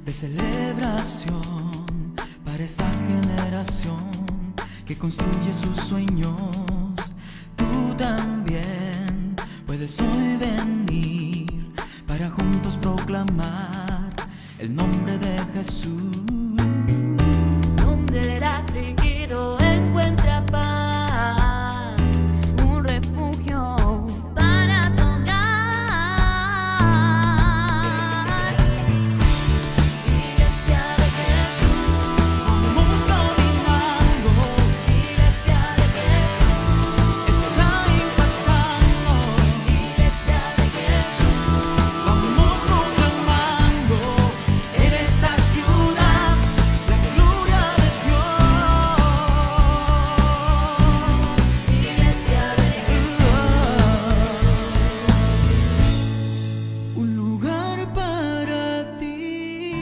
de celebración para esta generación que construye sus sueños. Tú también puedes hoy venir para juntos proclamar el nombre de Jesús. Donde el afligido encuentra paz, un refugio para tu hogar. Iglesia de Jesús, Vamos caminando, Iglesia de Jesús, está impactando. Iglesia de Jesús, Vamos proclamando en esta ciudad la gloria de Dios. Iglesia de Un lugar para ti.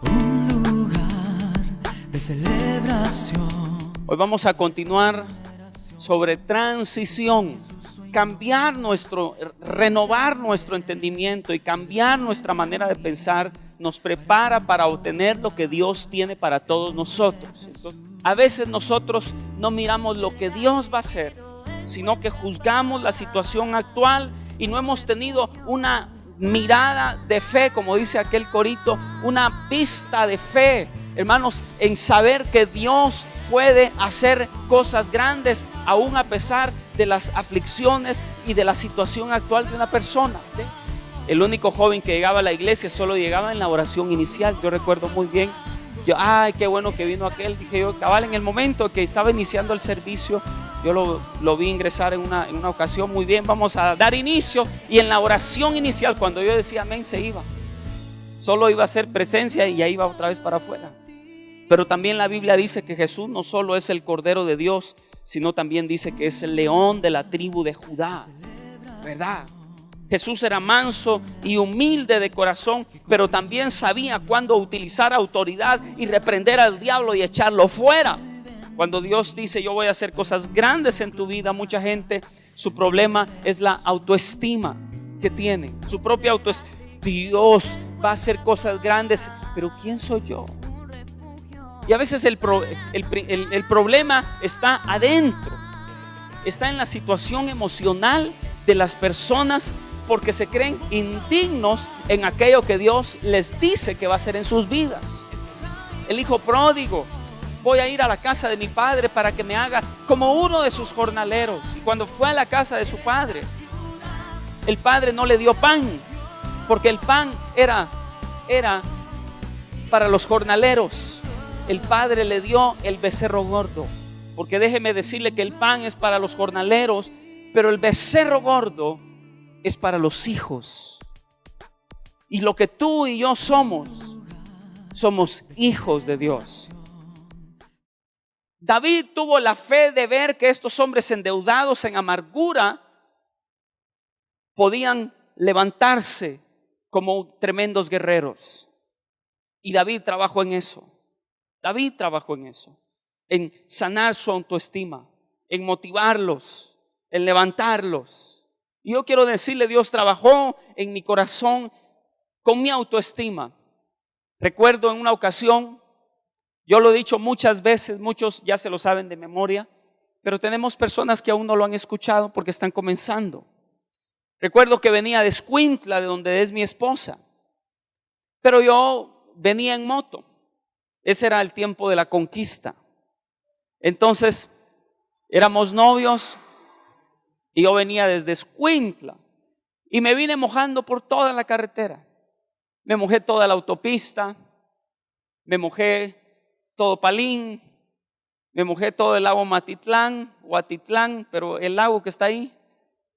Un lugar de celebración. Hoy vamos a continuar sobre transición, renovar nuestro entendimiento y cambiar nuestra manera de pensar nos prepara para obtener lo que Dios tiene para todos nosotros. Entonces, a veces nosotros no miramos lo que Dios va a hacer, sino que juzgamos la situación actual y no hemos tenido una mirada de fe, como dice aquel corito, una vista de fe, hermanos, en saber que Dios puede hacer cosas grandes aún a pesar de las aflicciones y de la situación actual de una persona. ¿Sí? El único joven que llegaba a la iglesia solo llegaba en la oración inicial. Yo recuerdo muy bien, ay, qué bueno que vino aquel. Dije yo, cabal, en el momento que estaba iniciando el servicio, yo lo vi ingresar en una ocasión. Muy bien, vamos a dar inicio. Y en la oración inicial, cuando yo decía amén, se iba. Solo iba a hacer presencia y ahí iba otra vez para afuera. Pero también la Biblia dice que Jesús no solo es el Cordero de Dios, sino también dice que es el león de la tribu de Judá, ¿verdad? Jesús era manso y humilde de corazón, pero también sabía cuándo utilizar autoridad y reprender al diablo y echarlo fuera. Cuando Dios dice yo voy a hacer cosas grandes en tu vida, mucha gente, su problema es la autoestima que tienen, su propia autoestima. Dios va a hacer cosas grandes, pero ¿quién soy yo? Y a veces el problema está adentro, está en la situación emocional de las personas, porque se creen indignos en aquello que Dios les dice que va a hacer en sus vidas. El hijo pródigo, voy a ir a la casa de mi padre para que me haga como uno de sus jornaleros. Y cuando fue a la casa de su padre, el padre no le dio pan, porque el pan era para los jornaleros. El padre le dio el becerro gordo, porque déjeme decirle que el pan es para los jornaleros, pero el becerro gordo es para los hijos. Y lo que tú y yo somos hijos de Dios. David tuvo la fe de ver que estos hombres endeudados en amargura podían levantarse como tremendos guerreros. Y David trabajó en eso. David trabajó en eso, en sanar su autoestima, en motivarlos, en levantarlos. Y yo quiero decirle, Dios trabajó en mi corazón con mi autoestima. Recuerdo en una ocasión, yo lo he dicho muchas veces, muchos ya se lo saben de memoria, pero tenemos personas que aún no lo han escuchado porque están comenzando. Recuerdo que venía de Escuintla, de donde es mi esposa, pero yo venía en moto. Ese era el tiempo de la conquista. Entonces éramos novios y yo venía desde Escuintla y me vine mojando por toda la carretera. Me mojé toda la autopista, me mojé todo Palín, me mojé todo el lago Matitlán o Atitlán, pero el lago que está ahí,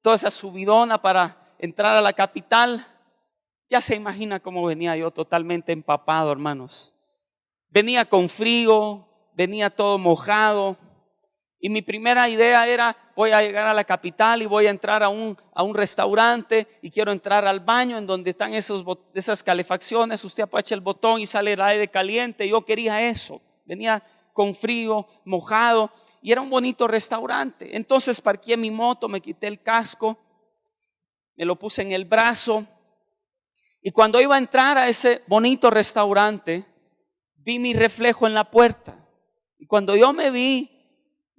toda esa subidona para entrar a la capital. Ya se imagina cómo venía yo, totalmente empapado, hermanos. Venía con frío, venía todo mojado. Y mi primera idea era, voy a llegar a la capital y voy a entrar a un restaurante y quiero entrar al baño en donde están esas calefacciones. Usted apacha el botón y sale el aire caliente. Yo quería eso. Venía con frío, mojado. y era un bonito restaurante. Entonces parqué mi moto, me quité el casco, me lo puse en el brazo, y cuando iba a entrar a ese bonito restaurante, vi mi reflejo en la puerta. Y cuando yo me vi,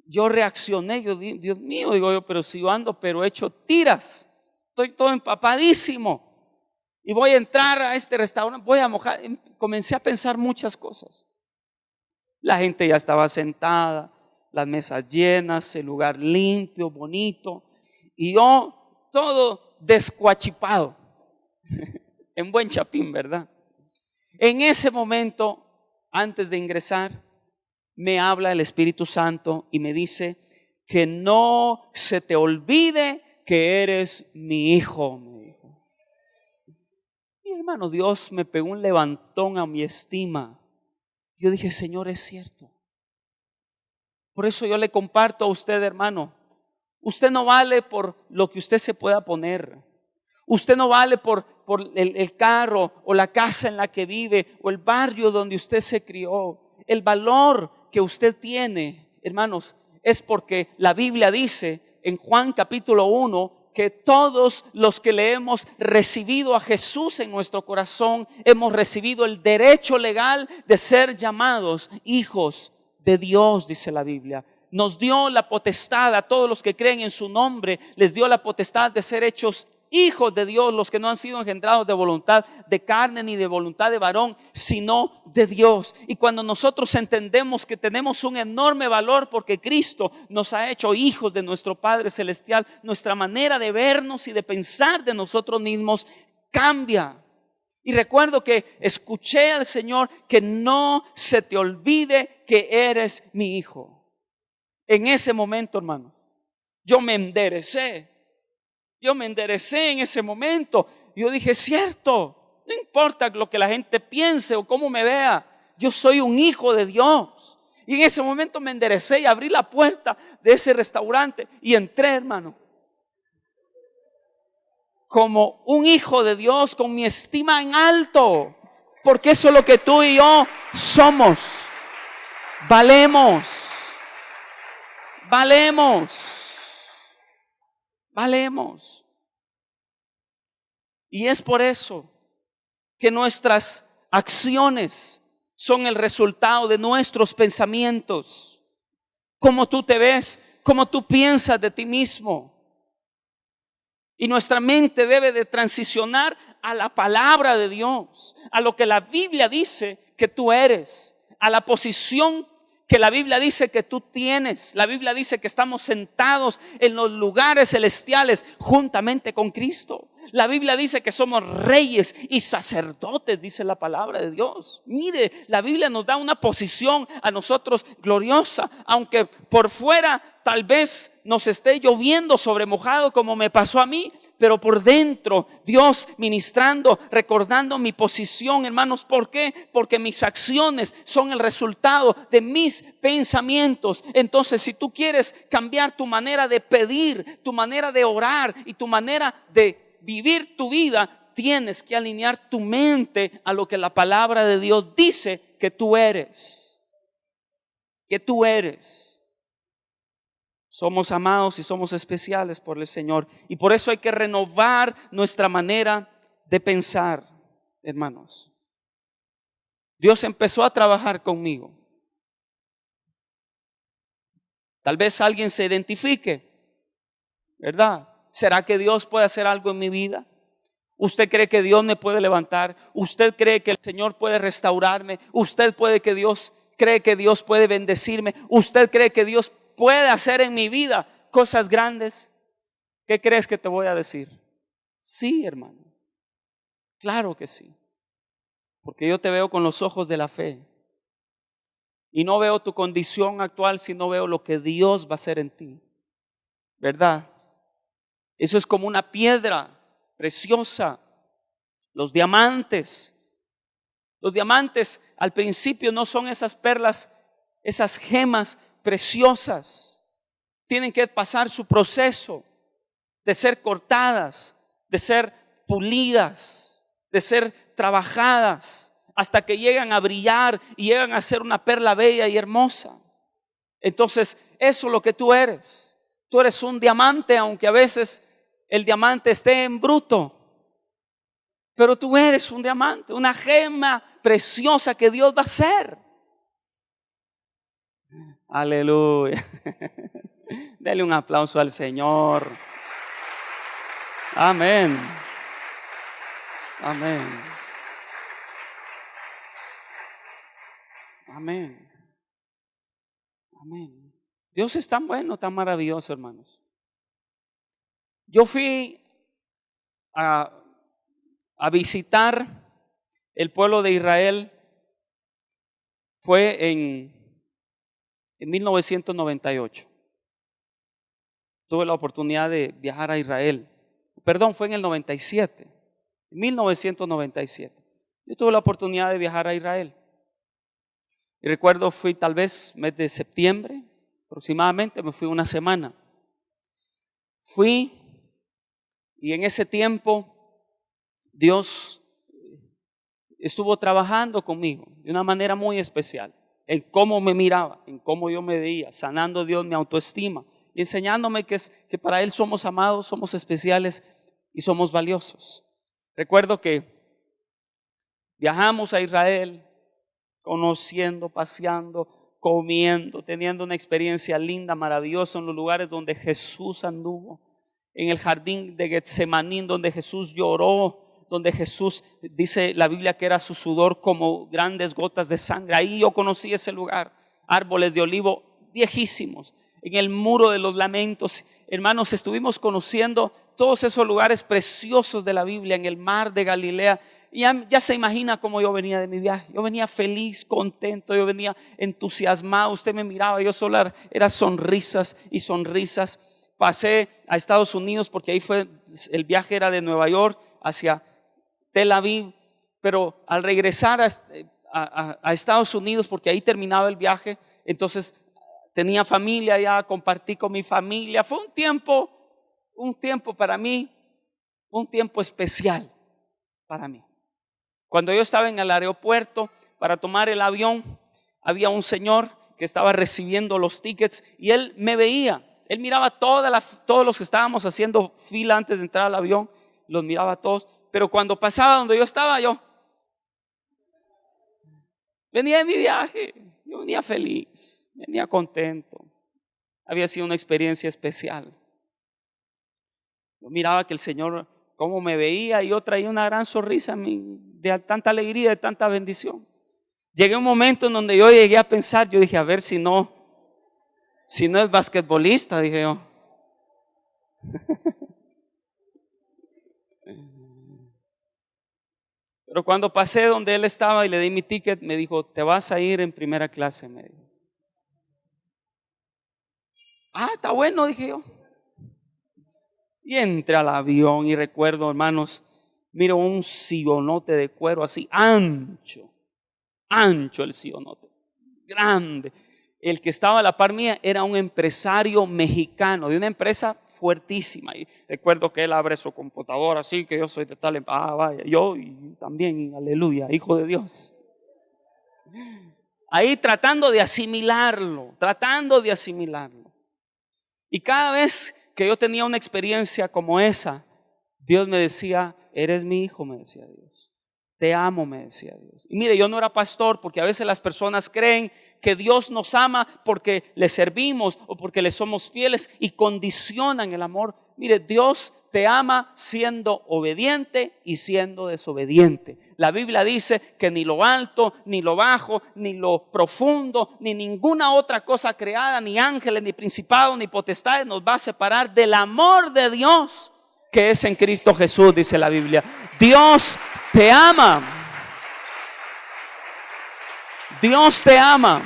yo reaccioné. Yo dije, Dios mío, digo yo, pero si yo ando pero hecho tiras, estoy todo empapadísimo y voy a entrar a este restaurante, voy a mojar. Comencé a pensar muchas cosas. La gente ya estaba sentada, las mesas llenas, el lugar limpio, bonito, y yo todo descuachipado en buen chapín, ¿verdad? En ese momento, antes de ingresar, me habla el Espíritu Santo y me dice que no se te olvide que eres mi hijo, me dijo. Y hermano, Dios me pegó un levantón a mi estima. Yo dije, Señor, es cierto. Por eso yo le comparto a usted, hermano, usted no vale por lo que usted se pueda poner. Usted no vale por el carro o la casa en la que vive o el barrio donde usted se crió. El valor que usted tiene, hermanos, es porque la Biblia dice en Juan capítulo 1 que todos los que le hemos recibido a Jesús en nuestro corazón, hemos recibido el derecho legal de ser llamados hijos de Dios, dice la Biblia. Nos dio la potestad a todos los que creen en su nombre, les dio la potestad de ser hechos hijos de Dios, los que no han sido engendrados de voluntad de carne ni de voluntad de varón, sino de Dios. Y cuando nosotros entendemos que tenemos un enorme valor porque Cristo nos ha hecho hijos de nuestro Padre Celestial, nuestra manera de vernos y de pensar de nosotros mismos cambia. Y recuerdo que escuché al Señor que no se te olvide que eres mi hijo. En ese momento, hermanos, yo me enderecé. Yo me enderecé en ese momento. Yo dije, cierto, no importa lo que la gente piense o cómo me vea, yo soy un hijo de Dios. Y en ese momento me enderecé y abrí la puerta de ese restaurante y entré, hermano, como un hijo de Dios, con mi estima en alto, porque eso es lo que tú y yo somos. Valemos. Y es por eso que nuestras acciones son el resultado de nuestros pensamientos. Cómo tú te ves, cómo tú piensas de ti mismo. Y nuestra mente debe de transicionar a la palabra de Dios, a lo que la Biblia dice que tú eres, a la posición que la Biblia dice que tú tienes. La Biblia dice que estamos sentados en los lugares celestiales juntamente con Cristo. La Biblia dice que somos reyes y sacerdotes, dice la palabra de Dios. Mire, la Biblia nos da una posición a nosotros gloriosa, aunque por fuera tal vez nos esté lloviendo sobre mojado como me pasó a mí, pero por dentro Dios ministrando, recordando mi posición, hermanos. ¿Por qué? Porque mis acciones son el resultado de mis pensamientos. Entonces, si tú quieres cambiar tu manera de pedir, tu manera de orar y tu manera de vivir tu vida, tienes que alinear tu mente a lo que la palabra de Dios dice que tú eres. Que tú eres. Somos amados y somos especiales por el Señor. Y por eso hay que renovar nuestra manera de pensar, hermanos. Dios empezó a trabajar conmigo. Tal vez alguien se identifique, ¿verdad? ¿Será que Dios puede hacer algo en mi vida? ¿Usted cree que Dios me puede levantar? ¿Usted cree que el Señor puede restaurarme? ¿Usted cree que Dios puede bendecirme? ¿Usted cree que Dios puede hacer en mi vida cosas grandes? ¿Qué crees que te voy a decir? Sí, hermano. Claro que sí. Porque yo te veo con los ojos de la fe. Y no veo tu condición actual, sino veo lo que Dios va a hacer en ti. ¿Verdad? Eso es como una piedra preciosa. Los diamantes al principio no son esas perlas, esas gemas preciosas. Tienen que pasar su proceso de ser cortadas, de ser pulidas, de ser trabajadas, hasta que llegan a brillar y llegan a ser una perla bella y hermosa. Entonces, eso es lo que tú eres. Tú eres un diamante, aunque a veces el diamante esté en bruto. Pero tú eres un diamante, una gema preciosa que Dios va a hacer. Aleluya. Dele un aplauso al Señor. Amén. Amén. Amén. Amén. Dios es tan bueno, tan maravilloso, hermanos. Yo fui a visitar el pueblo de Israel. Fue en 1998. Tuve la oportunidad de viajar a Israel. Perdón, fue en el 97. 1997. Yo tuve la oportunidad de viajar a Israel. Y recuerdo, fui tal vez mes de septiembre, aproximadamente, me fui una semana. Fui y en ese tiempo Dios estuvo trabajando conmigo de una manera muy especial, en cómo me miraba, en cómo yo me veía, sanando Dios mi autoestima y enseñándome que para Él somos amados, somos especiales y somos valiosos. Recuerdo que viajamos a Israel, conociendo, paseando, comiendo, teniendo una experiencia linda, maravillosa en los lugares donde Jesús anduvo, en el jardín de Getsemaní, donde Jesús lloró, donde Jesús, dice la Biblia, que era su sudor como grandes gotas de sangre. Ahí yo conocí ese lugar, árboles de olivo viejísimos, en el muro de los lamentos. Hermanos, estuvimos conociendo todos esos lugares preciosos de la Biblia, en el mar de Galilea. Y ya se imagina cómo yo venía de mi viaje. Yo venía feliz, contento, yo venía entusiasmado. Usted me miraba, yo solo era sonrisas y sonrisas. Pasé a Estados Unidos porque ahí fue, el viaje era de Nueva York hacia Tel Aviv. Pero al regresar a Estados Unidos, porque ahí terminaba el viaje, entonces tenía familia allá, compartí con mi familia. Fue un tiempo para mí, un tiempo especial para mí. Cuando yo estaba en el aeropuerto para tomar el avión, había un señor que estaba recibiendo los tickets y él me veía. Él miraba todos los que estábamos haciendo fila antes de entrar al avión, los miraba a todos. Pero cuando pasaba donde yo estaba, yo venía de mi viaje, yo venía feliz, venía contento. Había sido una experiencia especial. Yo miraba que el Señor, cómo me veía, y yo traía una gran sonrisa de tanta alegría, de tanta bendición. Llegué a un momento en donde yo llegué a pensar, yo dije, a ver si no es basquetbolista, dije yo. Pero cuando pasé donde él estaba y le di mi ticket, me dijo, te vas a ir en primera clase, me dijo. Ah, está bueno, dije yo. Y entré al avión y recuerdo, hermanos, miro un sillonote de cuero así, ancho el sillonote, grande. El que estaba a la par mía era un empresario mexicano, de una empresa fuertísima. Y recuerdo que él abre su computadora así, que yo soy de tal, vaya, yo y también, aleluya, hijo de Dios. Ahí tratando de asimilarlo. Y cada vez que yo tenía una experiencia como esa, Dios me decía, eres mi hijo, me decía Dios. Te amo, me decía Dios. Y mire, yo no era pastor, porque a veces las personas creen que Dios nos ama porque le servimos o porque le somos fieles y condicionan el amor. Mire, Dios te ama siendo obediente y siendo desobediente. La Biblia dice que ni lo alto, ni lo bajo, ni lo profundo, ni ninguna otra cosa creada, ni ángeles, ni principados, ni potestades nos va a separar del amor de Dios que es en Cristo Jesús, dice la Biblia. Dios te ama. Dios te ama.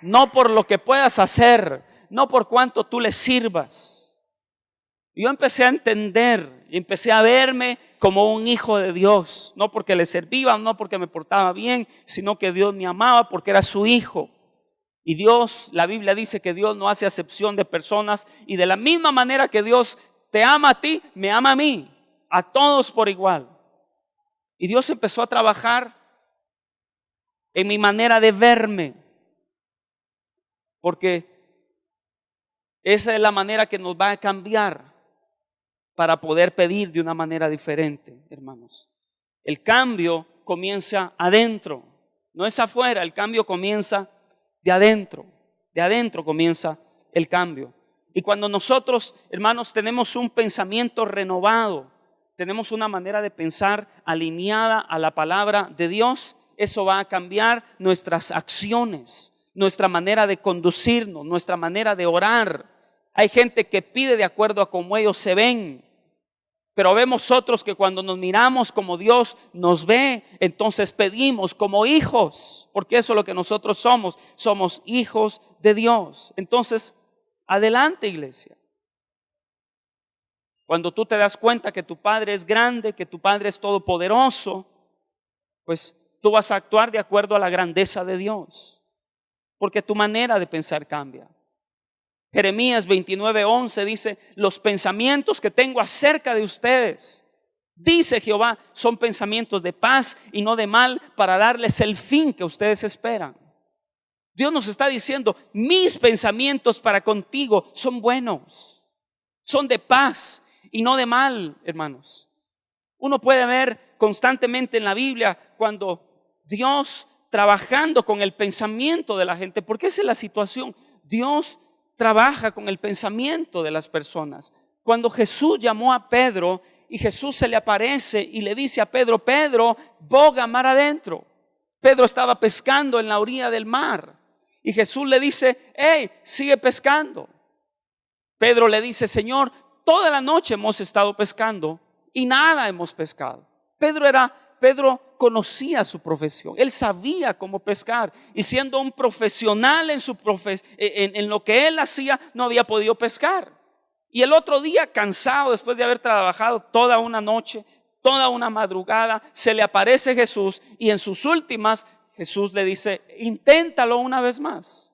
No por lo que puedas hacer, no por cuánto tú le sirvas. Yo empecé a entender y empecé a verme como un hijo de Dios. No porque le servía, no porque me portaba bien, sino que Dios me amaba porque era su hijo. Y Dios, la Biblia dice que Dios no hace acepción de personas. Y de la misma manera que Dios te ama a ti, me ama a mí. A todos por igual. Y Dios empezó a trabajar en mi manera de verme. porque esa es la manera que nos va a cambiar para poder pedir de una manera diferente, hermanos. El cambio comienza adentro, no es afuera, el cambio comienza de adentro comienza el cambio. Y cuando nosotros, hermanos, tenemos un pensamiento renovado, tenemos una manera de pensar alineada a la palabra de Dios, eso va a cambiar nuestras acciones, nuestra manera de conducirnos, nuestra manera de orar. Hay gente que pide de acuerdo a cómo ellos se ven, pero vemos otros que cuando nos miramos como Dios nos ve, entonces pedimos como hijos, porque eso es lo que nosotros somos hijos de Dios. Entonces, adelante, iglesia. Cuando tú te das cuenta que tu Padre es grande, que tu Padre es todopoderoso, pues tú vas a actuar de acuerdo a la grandeza de Dios, porque tu manera de pensar cambia. Jeremías 29:11 dice: los pensamientos que tengo acerca de ustedes, dice Jehová, son pensamientos de paz y no de mal, para darles el fin que ustedes esperan. Dios nos está diciendo: mis pensamientos para contigo son buenos, son de paz y no de mal, hermanos. Uno puede ver constantemente en la Biblia cuando Dios trabajando con el pensamiento de la gente, porque esa es la situación. Dios trabaja con el pensamiento de las personas. Cuando Jesús llamó a Pedro y Jesús se le aparece y le dice a Pedro: Pedro, boga mar adentro. Pedro estaba pescando en la orilla del mar y Jesús le dice: hey, sigue pescando. Pedro le dice: Señor, toda la noche hemos estado pescando y nada hemos pescado. Pedro conocía su profesión, él sabía cómo pescar, y siendo un profesional en lo que él hacía, no había podido pescar. Y el otro día, cansado después de haber trabajado toda una noche, toda una madrugada, se le aparece Jesús, y en sus últimas Jesús le dice: inténtalo una vez más.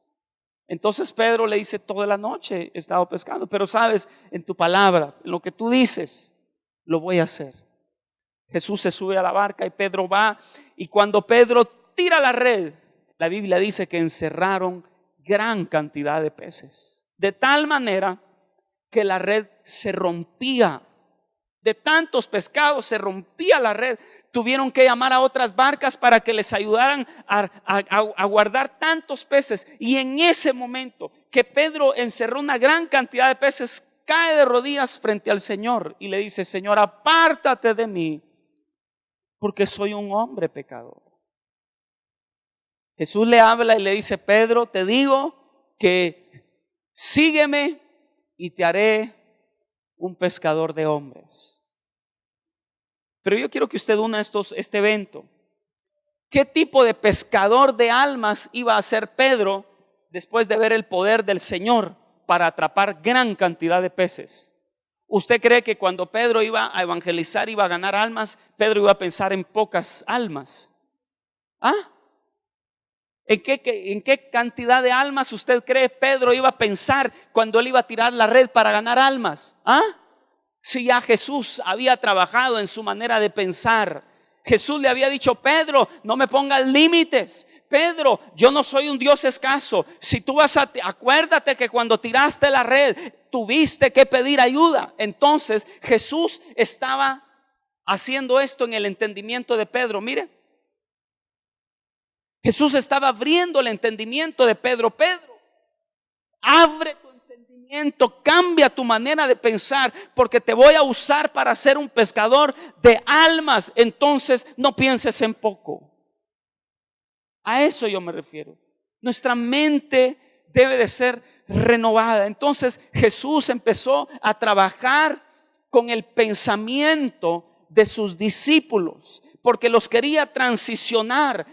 Entonces Pedro le dice: toda la noche he estado pescando, pero sabes, en tu palabra, en lo que tú dices, lo voy a hacer. Jesús se sube a la barca y Pedro va, y cuando Pedro tira la red, la Biblia dice que encerraron gran cantidad de peces, de tal manera que la red se rompía. De tantos pescados se rompía la red. Tuvieron que llamar a otras barcas para que les ayudaran a guardar tantos peces. Y en ese momento que Pedro encerró una gran cantidad de peces, cae de rodillas frente al Señor y le dice: Señor, apártate de mí, porque soy un hombre pecador. Jesús le habla y le dice: Pedro, te digo que sígueme y te haré un pescador de hombres. Pero yo quiero que usted una este evento. ¿Qué tipo de pescador de almas iba a ser Pedro después de ver el poder del Señor para atrapar gran cantidad de peces? ¿Usted cree que cuando Pedro iba a evangelizar, iba a ganar almas, Pedro iba a pensar en pocas almas? ¿En qué cantidad de almas usted cree Pedro iba a pensar cuando él iba a tirar la red para ganar almas? Si ya Jesús había trabajado en su manera de pensar. Jesús le había dicho: Pedro, no me pongas límites. Pedro, yo no soy un Dios escaso. Si tú acuérdate que cuando tiraste la red tuviste que pedir ayuda. Entonces Jesús estaba haciendo esto en el entendimiento de Pedro. Mire, Jesús estaba abriendo el entendimiento de Pedro. Pedro, abre tu entendimiento, cambia tu manera de pensar, porque te voy a usar para ser un pescador de almas. Entonces no pienses en poco. A eso yo me refiero. Nuestra mente debe de ser renovada. Entonces Jesús empezó a trabajar con el pensamiento de sus discípulos, porque los quería transicionar.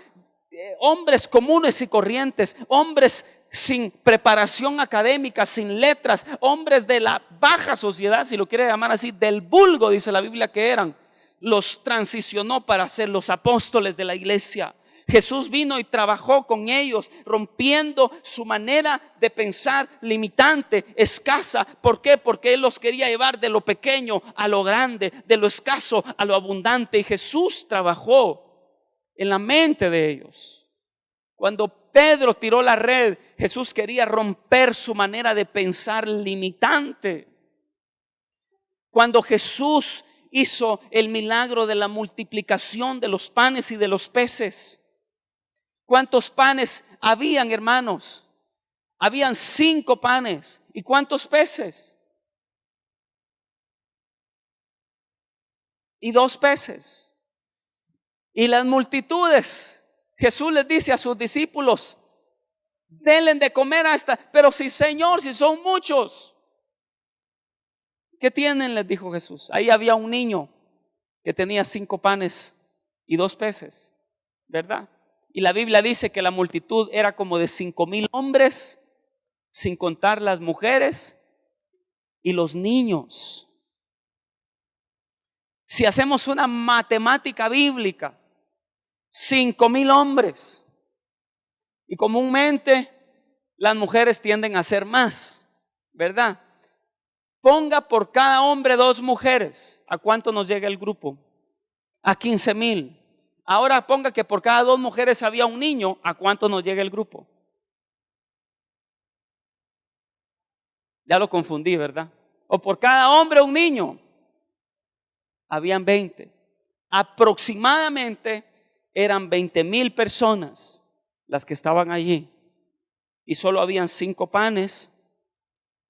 Hombres comunes y corrientes, hombres sin preparación académica, sin letras, hombres de la baja sociedad, si lo quiere llamar así, del vulgo, dice la Biblia que eran, los transicionó para ser los apóstoles de la iglesia. Jesús vino y trabajó con ellos, rompiendo su manera de pensar limitante, escasa. ¿Por qué? Porque Él los quería llevar de lo pequeño a lo grande, de lo escaso a lo abundante. Y Jesús trabajó en la mente de ellos. Cuando Pedro tiró la red, Jesús quería romper su manera de pensar limitante. Cuando Jesús hizo el milagro de la multiplicación de los panes y de los peces, ¿cuántos panes habían, hermanos? Habían 5 panes. ¿Y cuántos peces? Y 2 peces. Y las multitudes, Jesús les dice a sus discípulos: denle de comer a esta. Pero si, Señor, si son muchos. ¿Qué tienen?, les dijo Jesús. Ahí había un niño que tenía 5 panes y 2 peces, ¿verdad? Y la Biblia dice que la multitud era como de 5,000 hombres, sin contar las mujeres y los niños. Si hacemos una matemática bíblica, 5,000 hombres. Y comúnmente las mujeres tienden a ser más, ¿verdad? Ponga por cada hombre 2 mujeres. ¿A cuánto nos llega el grupo? A 15,000. Ahora ponga que por cada 2 mujeres había un niño. ¿A cuánto nos llega el grupo? Ya lo confundí, ¿verdad? O por cada hombre un niño. Habían 20. Aproximadamente eran 20,000 personas las que estaban allí. Y solo habían 5 panes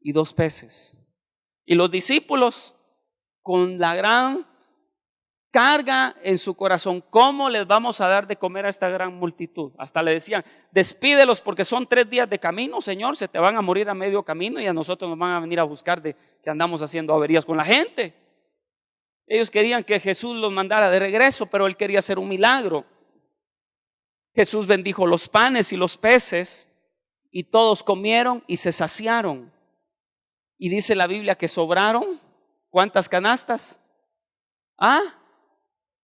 y 2 peces. Y los discípulos, con la gran carga en su corazón, ¿cómo les vamos a dar de comer a esta gran multitud? Hasta le decían: despídelos porque son 3 días de camino, Señor, se te van a morir a medio camino y a nosotros nos van a venir a buscar de que andamos haciendo averías con la gente. Ellos querían que Jesús los mandara de regreso, pero Él quería hacer un milagro. Jesús bendijo los panes y los peces y todos comieron y se saciaron. Y dice la Biblia que sobraron. ¿Cuántas canastas?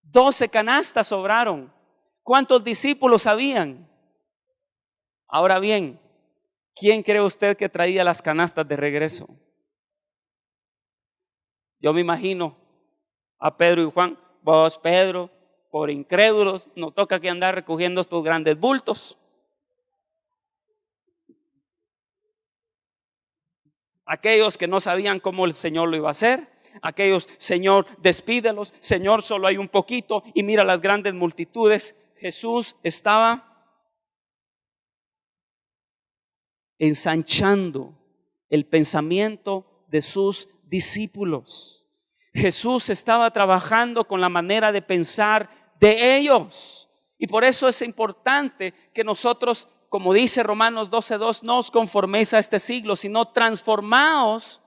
12 canastas sobraron. ¿Cuántos discípulos habían? Ahora bien, ¿quién cree usted que traía las canastas de regreso? Yo me imagino a Pedro y Juan. Vos, Pedro, por incrédulos, nos toca que andar recogiendo estos grandes bultos. Aquellos que no sabían cómo el Señor lo iba a hacer. Aquellos: Señor, despídelos. Señor, solo hay un poquito. Y mira las grandes multitudes. Jesús estaba ensanchando el pensamiento de sus discípulos. Jesús estaba trabajando con la manera de pensar de ellos. Y por eso es importante que nosotros, como dice Romanos 12:2, no os conforméis a este siglo, sino transformaos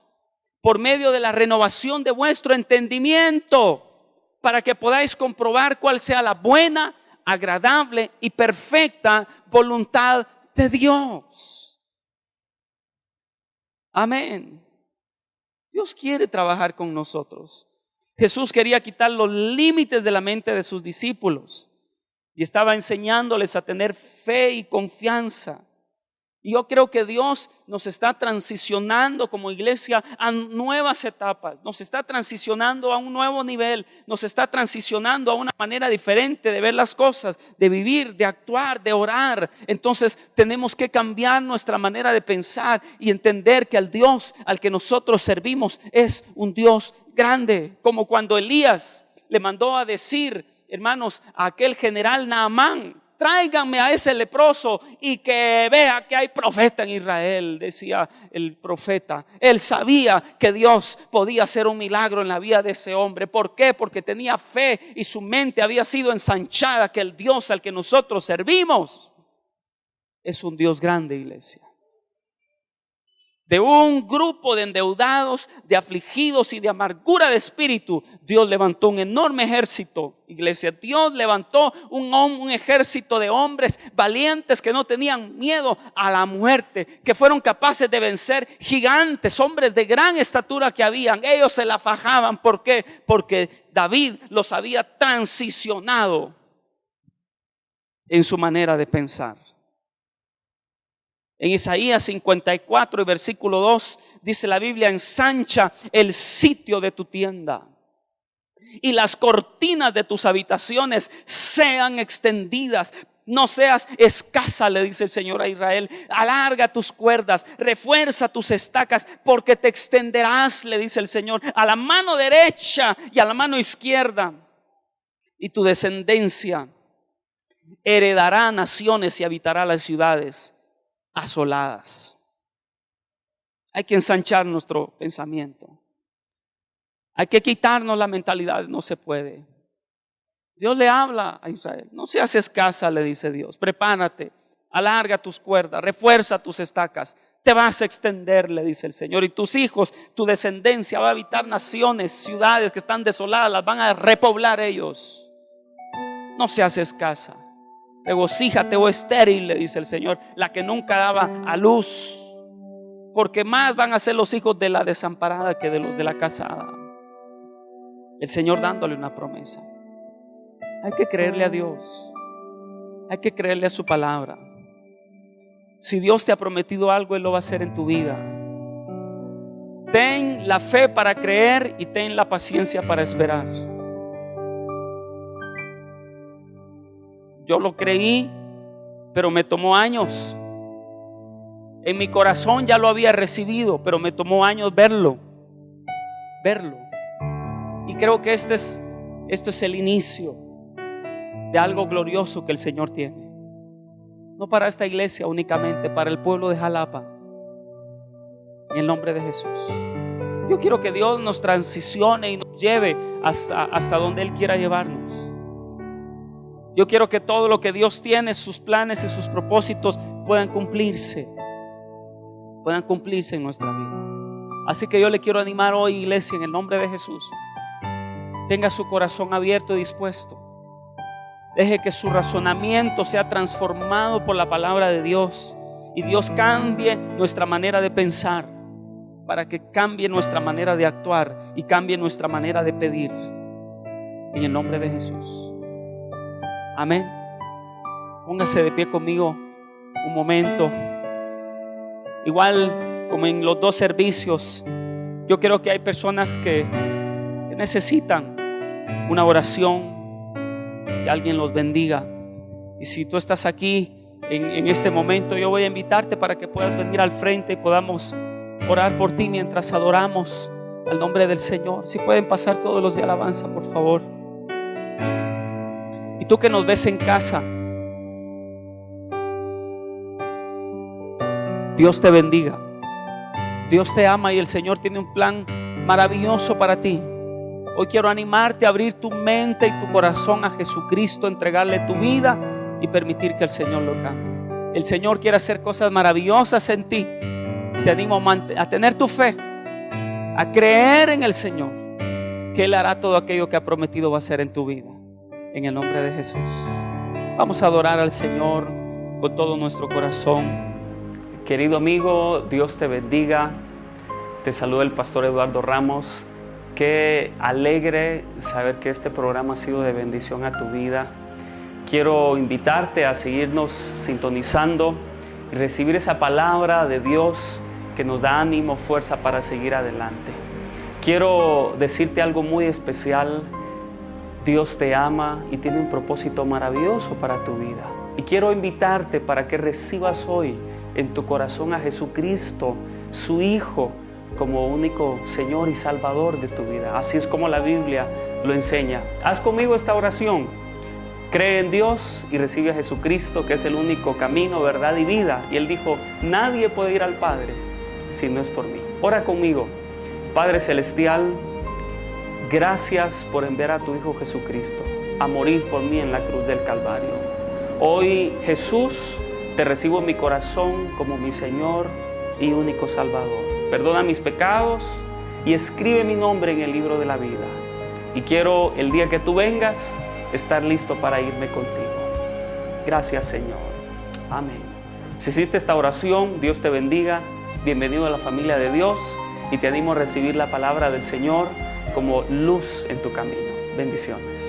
por medio de la renovación de vuestro entendimiento, para que podáis comprobar cuál sea la buena, agradable y perfecta voluntad de Dios. Amén. Dios quiere trabajar con nosotros. Jesús quería quitar los límites de la mente de sus discípulos y estaba enseñándoles a tener fe y confianza. Y yo creo que Dios nos está transicionando como iglesia a nuevas etapas. Nos está transicionando a un nuevo nivel. Nos está transicionando a una manera diferente de ver las cosas, de vivir, de actuar, de orar. Entonces tenemos que cambiar nuestra manera de pensar y entender que el Dios al que nosotros servimos es un Dios grande. Como cuando Elías le mandó a decir, hermanos, a aquel general Naamán: tráiganme a ese leproso y que vea que hay profeta en Israel. Decía el profeta. Él sabía que Dios podía hacer un milagro en la vida de ese hombre. ¿Por qué? Porque tenía fe y su mente había sido ensanchada, que el Dios al que nosotros servimos es un Dios grande, iglesia. De un grupo de endeudados, de afligidos y de amargura de espíritu, Dios levantó un enorme ejército, iglesia. Dios levantó un ejército de hombres valientes que no tenían miedo a la muerte, que fueron capaces de vencer gigantes, hombres de gran estatura que habían. Ellos se la fajaban. ¿Por qué? Porque David los había transicionado en su manera de pensar. En Isaías 54 y versículo 2 dice la Biblia: ensancha el sitio de tu tienda y las cortinas de tus habitaciones sean extendidas. No seas escasa, le dice el Señor a Israel. Alarga tus cuerdas, refuerza tus estacas, porque te extenderás, le dice el Señor, a la mano derecha y a la mano izquierda. Y tu descendencia heredará naciones y habitará las ciudades asoladas. Hay que ensanchar nuestro pensamiento. Hay que quitarnos la mentalidad, no se puede. Dios le habla a Israel. No seas escasa, le dice Dios. Prepárate, alarga tus cuerdas, refuerza tus estacas. Te vas a extender, le dice el Señor. Y tus hijos, tu descendencia va a habitar naciones, ciudades que están desoladas, las van a repoblar ellos. No seas escasa. Regocíjate, oh estéril, le dice el Señor, la que nunca daba a luz. Porque más van a ser los hijos de la desamparada que de los de la casada. El Señor dándole una promesa. Hay que creerle a Dios. Hay que creerle a su palabra. Si Dios te ha prometido algo, Él lo va a hacer en tu vida. Ten la fe para creer y ten la paciencia para esperar. Yo lo creí, pero me tomó años. En mi corazón ya lo había recibido, pero me tomó años verlo. Y creo que esto es el inicio de algo glorioso que el Señor tiene. No para esta iglesia únicamente, para el pueblo de Jalapa. En el nombre de Jesús. Yo quiero que Dios nos transicione y nos lleve hasta donde Él quiera llevarnos. Yo quiero que todo lo que Dios tiene, sus planes y sus propósitos puedan cumplirse en nuestra vida. Así que yo le quiero animar hoy, iglesia, en el nombre de Jesús. Tenga su corazón abierto y dispuesto. Deje que su razonamiento sea transformado por la palabra de Dios y Dios cambie nuestra manera de pensar, para que cambie nuestra manera de actuar y cambie nuestra manera de pedir, en el nombre de Jesús. Amén. Póngase de pie conmigo un momento. Igual como en los dos servicios, yo creo que hay personas que necesitan una oración, que alguien los bendiga. Y si tú estás aquí en este momento, yo voy a invitarte para que puedas venir al frente y podamos orar por ti mientras adoramos al nombre del Señor. Si pueden pasar todos los de alabanza, por favor. Y tú que nos ves en casa, Dios te bendiga. Dios te ama y el Señor tiene un plan maravilloso para ti. Hoy quiero animarte a abrir tu mente y tu corazón a Jesucristo, entregarle tu vida y permitir que el Señor lo cambie. El Señor quiere hacer cosas maravillosas en ti. Te animo a tener tu fe, a creer en el Señor, que Él hará todo aquello que ha prometido va a hacer en tu vida. En el nombre de Jesús. Vamos a adorar al Señor con todo nuestro corazón. Querido amigo, Dios te bendiga. Te saluda el pastor Eduardo Ramos. Qué alegre saber que este programa ha sido de bendición a tu vida. Quiero invitarte a seguirnos sintonizando y recibir esa palabra de Dios que nos da ánimo, fuerza para seguir adelante. Quiero decirte algo muy especial. Dios te ama y tiene un propósito maravilloso para tu vida. Y quiero invitarte para que recibas hoy en tu corazón a Jesucristo, su Hijo, como único Señor y Salvador de tu vida. Así es como la Biblia lo enseña. Haz conmigo esta oración. Cree en Dios y recibe a Jesucristo, que es el único camino, verdad y vida. Y Él dijo, nadie puede ir al Padre si no es por mí. Ora conmigo. Padre Celestial, gracias por enviar a tu Hijo Jesucristo a morir por mí en la cruz del Calvario. Hoy, Jesús, te recibo en mi corazón como mi Señor y único Salvador. Perdona mis pecados y escribe mi nombre en el libro de la vida. Y quiero, el día que tú vengas, estar listo para irme contigo. Gracias, Señor. Amén. Si hiciste esta oración, Dios te bendiga. Bienvenido a la familia de Dios y te animo a recibir la palabra del Señor como luz en tu camino. Bendiciones.